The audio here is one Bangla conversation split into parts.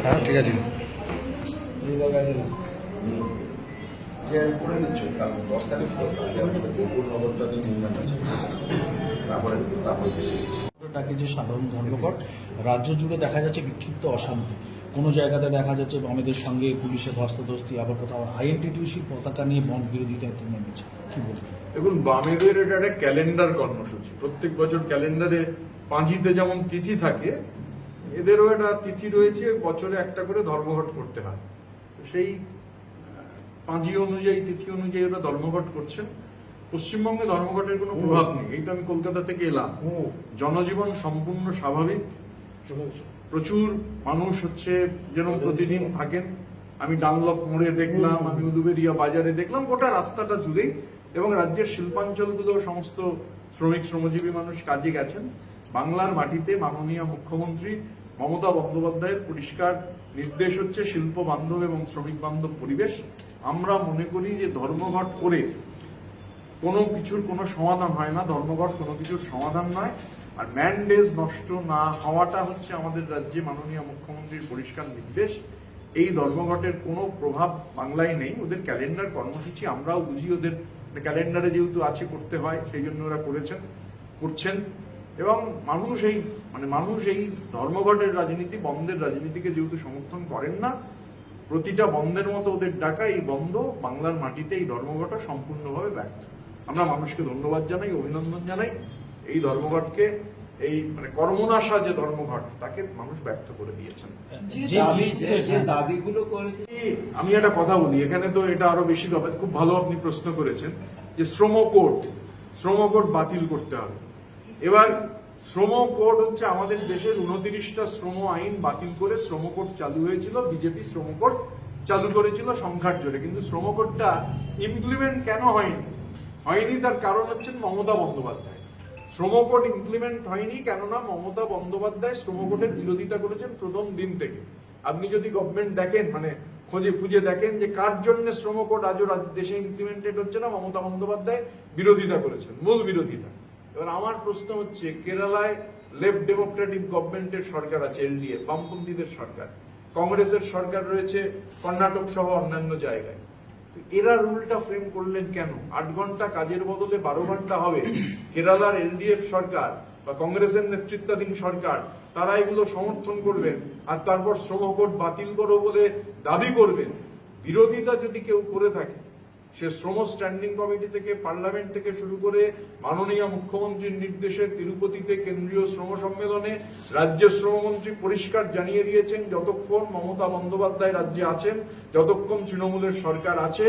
হ্যাঁ ঠিক আছে করে নিচ্ছে কারণ 10 তারিখ নগরটাতে মুভমেন্ট আছে তারপরে ডাকে যে সাধারণ ধর্মঘট রাজ্য জুড়ে দেখা যাচ্ছে বিক্ষিপ্ত অশান্তি, কোনো জায়গাতে দেখা যাচ্ছে আমাদের সঙ্গে পুলিশের ধস্তাধস্তি, আবার কোথাও আইএনটিটিউসির পতাকা নিয়ে বন্ধ বিরোধিতা নেমেছে, কি বলবেন? দেখুন, বামেদের এটা একটা ক্যালেন্ডার কর্মসূচি। প্রত্যেক বছর ক্যালেন্ডারে পাঁজিতে যেমন তিথি থাকে, এদেরও একটা তিথি রয়েছে, বছরে একটা করে ধর্মঘট করতে হয়। সেই পাঁজি অনুযায়ী, তিথি অনুযায়ী ওরা ধর্মঘট করছেন। পশ্চিমবঙ্গে ধর্মঘটের কোনো প্রভাব নেই। এই তো আমি কলকাতা থেকে এলাম, জনজীবন সম্পূর্ণ স্বাভাবিক, প্রচুর মানুষ হচ্ছে যেন প্রতিদিন থাকেন। আমি ডানলপ মোড়ে দেখলাম, আমি উলুবেরিয়া বাজারে দেখলাম, গোটা রাস্তাটা জুড়েই, এবং রাজ্যের শিল্পাঞ্চলগুলো সমস্ত শ্রমিক শ্রমজীবী মানুষ কাজে গেছেন। বাংলার মাটিতে মাননীয় মুখ্যমন্ত্রী মমতা বন্দ্যোপাধ্যায়ের পরিষ্কার নির্দেশ হচ্ছে শিল্প বান্ধব এবং শ্রমিক বান্ধব পরিবেশ। আমরা মনে করি যে ধর্মঘট করে কোনো কিছুর কোনো সমাধান হয় না, ধর্মঘট কোনো কিছুর সমাধান নয়। আর ম্যান্ডেজ নষ্ট না হওয়াটা হচ্ছে আমাদের রাজ্যে মাননীয় মুখ্যমন্ত্রীর পরিষ্কার নির্দেশ। এই ধর্মঘটের কোনো প্রভাব বাংলায় নেই। ওদের ক্যালেন্ডার কর্মসূচি, আমরাও বুঝি, ওদের ক্যালেন্ডারে যেহেতু আছে করতে হয়, সেই জন্য ওরা করছেন। এবং মানুষ এই ধর্মঘটের রাজনীতি, বন্ধের রাজনীতিকে যেহেতু সমর্থন করেন না, প্রতিটা বন্ধের মতো ওদের ডাকা এই বন্ধ বাংলার মাটিতে এই ধর্মঘট সম্পূর্ণভাবে ব্যর্থ। আমরা মানুষকে ধন্যবাদ জানাই, অভিনন্দন জানাই। এই ধর্মঘটকে, এই কর্মনাশা যে ধর্মঘট, তাকে মানুষ ব্যর্থ করে দিয়েছেন। যে দাবিগুলো করেছে, আমি একটা কথা বলি, এখানে তো এটা আরো বেশি হবে। খুব ভালো আপনি প্রশ্ন করেছেন যে শ্রম কোড বাতিল করতে হবে। এবার শ্রম কোড হচ্ছে আমাদের দেশের 29টা শ্রম আইন বাতিল করে শ্রম কোড চালু হয়েছিল। বিজেপি শ্রম কোড চালু করেছিল সংখ্যার জোরে, কিন্তু শ্রম কোডটা ইমপ্লিমেন্ট কেন হয়নি তার কারণ হচ্ছে মমতা বন্দ্যোপাধ্যায়। শ্রম কোড ইমপ্লিমেন্ট হয়নি কেননা মমতা বন্দ্যোপাধ্যায় শ্রম কোডের বিরোধিতা করেছেন প্রথম দিন থেকে। আপনি যদি গভর্নমেন্ট দেখেন, খুঁজে দেখেন যে কার জন্য শ্রম কোড আজও দেশে ইমপ্লিমেন্টেড হচ্ছে না, মমতা বন্দ্যোপাধ্যায় বিরোধিতা করেছেন, মূল বিরোধিতা। এবার আমার প্রশ্ন হচ্ছে, কেরালায় লেফট ডেমোক্রেটিক গভর্নমেন্টের সরকার আছে, এলডিএফ, বামপন্থীদের সরকার, কংগ্রেসের সরকার রয়েছে কর্ণাটক সহ অন্যান্য জায়গায়। তো এরা রুলটা ফ্রেম করলেন কেন? 8 ঘন্টা কাজের বদলে 12 ঘন্টা হবে। কেরালার এলডিএফ সরকার বা কংগ্রেসের নেতৃত্বাধীন সরকার, তারা এগুলো সমর্থন করবেন, আর তারপর শ্রম কোড বাতিল করো বলে দাবি করবেন। বিরোধিতা যদি কেউ করে থাকে, সে শ্রম স্ট্যান্ডিং কমিটি থেকে, পার্লামেন্ট থেকে শুরু করে মাননীয় মুখ্যমন্ত্রীর নির্দেশে তিরুপতিতে কেন্দ্রীয় শ্রম সম্মেলনে রাজ্যের শ্রমমন্ত্রী পরিষ্কার জানিয়ে দিয়েছেন, যতক্ষণ মমতা বন্দ্যোপাধ্যায় রাজ্যে আছেন, যতক্ষণ তৃণমূলের সরকার আছে,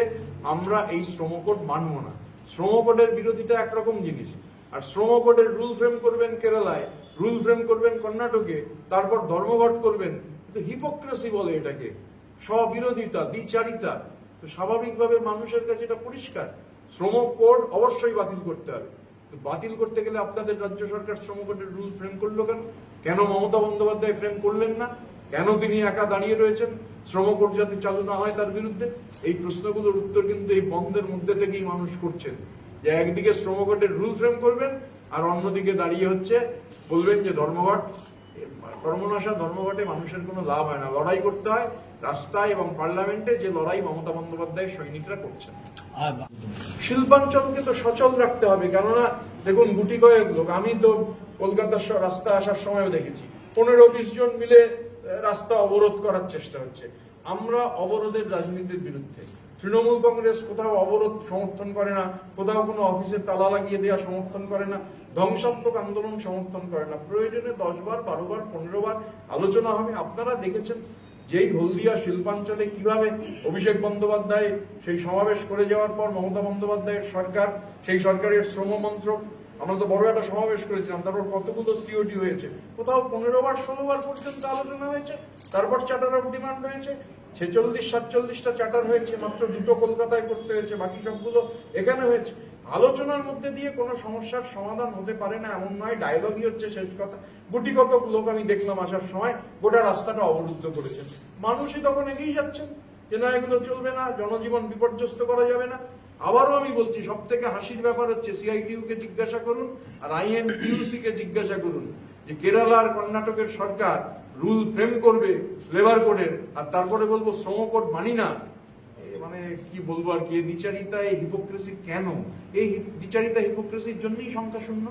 আমরা এই শ্রম কোড মানব না। শ্রম কোডের বিরোধিতা একরকম জিনিস, আর শ্রম কোডের রুল ফ্রেম করবেন কেরালায়, রুল ফ্রেম করবেন কর্ণাটকে, তারপর ধর্মঘট করবেন। কিন্তু হিপোক্রেসি বলে এটাকে, স্ববিরোধিতা, দ্বিচারিতা। তো স্বাভাবিকভাবে মানুষের কাছে এটা পরিষ্কার, শ্রম কোড অবশ্যই বাতিল করতে হবে। বাতিল করতে গেলে আপনাদের রাজ্য সরকার শ্রম কোডের রুল ফ্রেম করলো কেন মমতা বন্দ্যোপাধ্যায় ফ্রেম করলেন না? কেন তিনি একা দাঁড়িয়ে রয়েছেন শ্রম কোড যাতে চালু না হয় তার বিরুদ্ধে? এই প্রশ্নগুলোর উত্তর কিন্তু এই বন্ধের মধ্যে থেকেই মানুষ করছেন, যে একদিকে শ্রম কোডের রুল ফ্রেম করবেন, আর অন্যদিকে দাঁড়িয়ে হচ্ছে বলবেন যে ধর্মঘট, কর্মনাশা ধর্মঘটে মানুষের কোনো লাভ হয় না। লড়াই করতে হয় রাস্তায় এবং পার্লামেন্টে, যে লড়াই মমতা বন্দ্যোপাধ্যায়ের সৈনিকরা করছেন। শিল্পাঞ্চলকে তো সচল রাখতে হবে, কেননা দেখুন গুটি কয়েক লোক, আমি তো কলকাতার রাস্তা আসার সময়ও দেখেছি 15-20 জন মিলে রাস্তা অবরোধ করার চেষ্টা হচ্ছে। আমরা অবরোধের রাজনীতির বিরুদ্ধে। তৃণমূল কংগ্রেস কোথাও অবরোধ সমর্থন করে না, কোথাও কোনো অফিসে তালা লাগিয়ে দেওয়া সমর্থন করে না, ধ্বংসাত্মক আন্দোলন সমর্থন করে না। প্রয়োজনে 10 বার, 12 বার, 15 বার আলোচনা হবে। আপনারা দেখেছেন যেই হলদিয়া শিল্পাঞ্চলে কিভাবে অভিষেক বন্দ্যোপাধ্যায় সেই সমাবেশ করে যাওয়ার পর মমতা বন্দ্যোপাধ্যায়ের সরকার, সেই সরকারের শ্রম মন্ত্রক, আমরা তো বড় একটা সমাবেশ করেছিলাম, তারপর কতগুলো সিওডি হয়েছে, কোথাও 15 বার 16 বার পর্যন্ত আলোচনা হয়েছে। তারপর চার্টার অফ ডিমান্ড হয়েছে, 46-47টা চার্টার হয়েছে, মাত্র 2টো কলকাতায় করতে হয়েছে, বাকি সবগুলো এখানে হয়েছে। আলোচনার মধ্যে দিয়ে কোনো সমস্যার সমাধান হতে পারে না এমন নয়, ডায়লগই হচ্ছে শেষ কথা। গুটি কতক লোক আমি দেখলাম আসার সময় গোটা রাস্তাটা অবরুদ্ধ করেছেন, মানুষই তখন এগিয়ে যাচ্ছেন। যে না এগুলো চলবে না, জনজীবন বিপর্যস্ত করা যাবে না। আবারও আমি বলছি, সব থেকে হাসির ব্যাপার হচ্ছে সিআইটিইউ কে জিজ্ঞাসা করুন আর আইএনটিইউসি কে জিজ্ঞাসা করুন যে কেরালা আর কর্ণাটকের সরকার রুল ফ্রেম করবে লেবার কোডের, আর তারপরে বলবো শ্রম কোড মানি না। মানে কি বলবো আর কি, এই দ্বিচারিতা, এই হিপোক্রেসি কেন? এই দ্বিচারিতা হিপোক্রেসির জন্যই সংখ্যা শূন্য।